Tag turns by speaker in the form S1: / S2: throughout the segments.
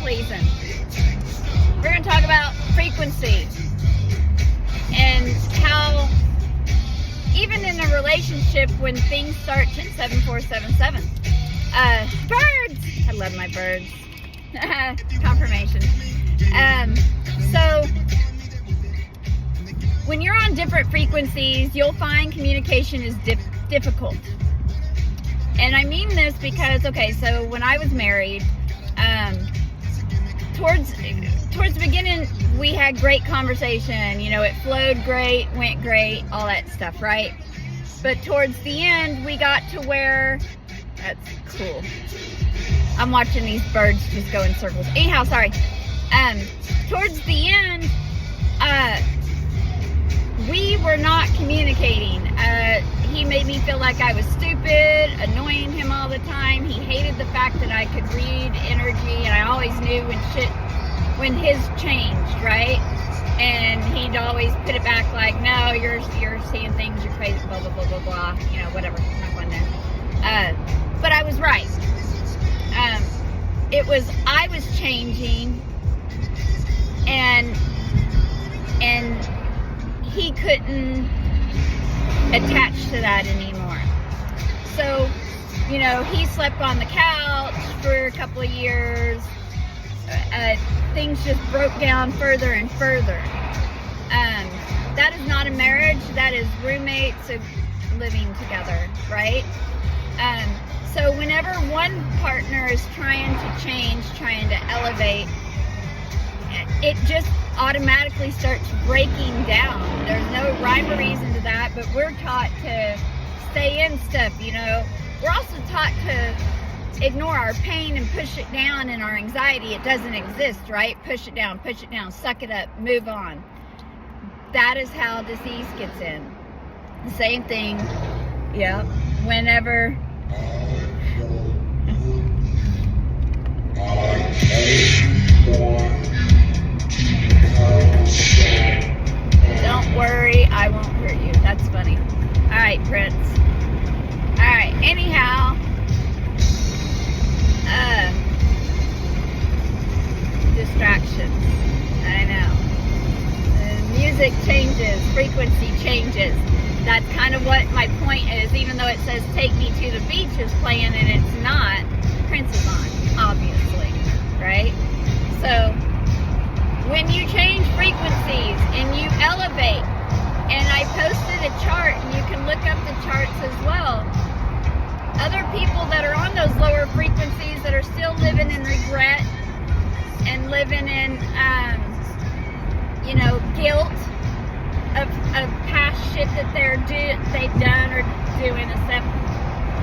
S1: pleasing. We're going to talk about frequency and how even in a relationship when things start 7477. Birds! I love my birds. Confirmation. So when you're on different frequencies, you'll find communication is difficult. And I mean this because, okay, so when I was married, towards the beginning, we had great conversation. You know, it flowed great, went great, all that stuff, right? But towards the end, we got to where, that's cool. I'm watching these birds just go in circles. Anyhow, sorry. Towards the end, we were not communicating. He made me feel like I was stupid, annoying him all the time. He hated the fact that I could read energy, and I always knew when his changed, right? And he'd always put it back like, no, you're seeing things, you're crazy, blah, blah, blah, blah, blah, you know, whatever, I'm not going there. But I was right. I was changing, and he couldn't attach to that anymore. So, you know, he slept on the couch for a couple of years. Things just broke down further and further. That is not a marriage. That is roommates living together, right? So whenever one partner is trying to change, trying to elevate, it just automatically starts breaking down. There's no rhyme or reason to that, but we're taught to stay in stuff, you know. We're also taught to ignore our pain and push it down, and our anxiety. It doesn't exist, right? Push it down, suck it up, move on. That is how disease gets in. The same thing, yeah, whenever... Don't worry, I won't hurt you. That's funny. Alright, Prince. Alright, anyhow. Distractions. I know. The music changes, frequency changes. That's kind of what my point is, even though it says Take Me to the Beach is playing and it's not. Prince is on, obviously, right? So, when you change frequencies and you elevate, and I posted a chart, and you can look up the charts as well, other people that are on those lower frequencies that are still living in regret and living in, you know, guilt of past shit that they've done or doing, except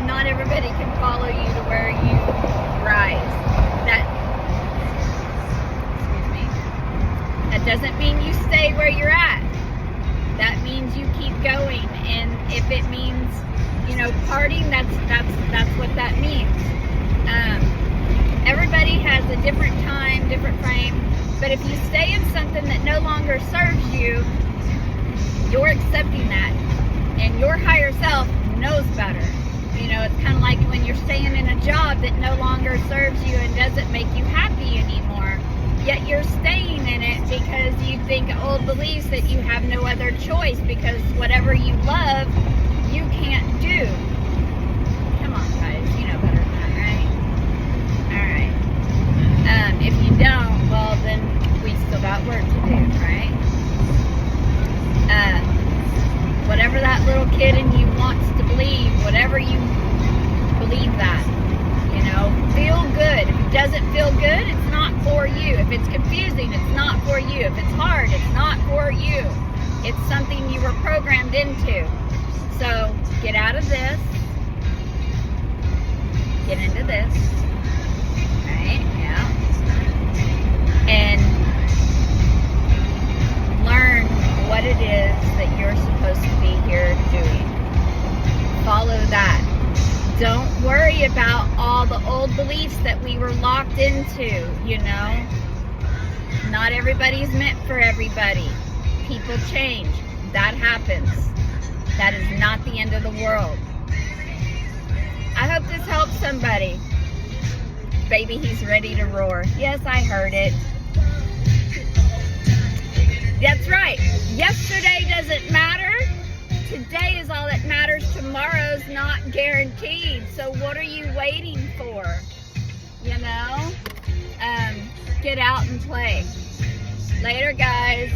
S1: not everybody can follow you to where you rise. That doesn't mean you stay where you're at. That means you keep going. And if it means, you know, parting, that's what that means. Everybody has a different time, different frame. But if you stay in something that no longer serves you, you're accepting that. And your higher self knows better. You know, it's kind of like when you're staying in a job that no longer serves you and doesn't make you happy anymore. Yet you're staying in it because you think old beliefs that you have no other choice because whatever you love, you can't do. Come on, guys. You know better than that, right? Alright. If you don't, well, then we still got work to do, right? Whatever that little kid in you wants to believe, whatever you believe that, you know, feel good. If it doesn't feel good, it's not for you. If it's confusing, it's not for you. If it's hard, it's not for you. It's something you were programmed into. So get out of this, get into this, right? Yeah, and learn what it is that you're supposed to be here doing. Follow that. Don't worry about all the old beliefs that we were locked into, you know. Not everybody's meant for everybody. People change. That happens. That is not the end of the world. I hope this helps somebody. baby, he's ready to roar. Yes, I heard it. That's right. Yesterday doesn't matter. Today is all that matters. Tomorrow's not guaranteed. So what are you waiting for? You know? Get out and play. Later, guys.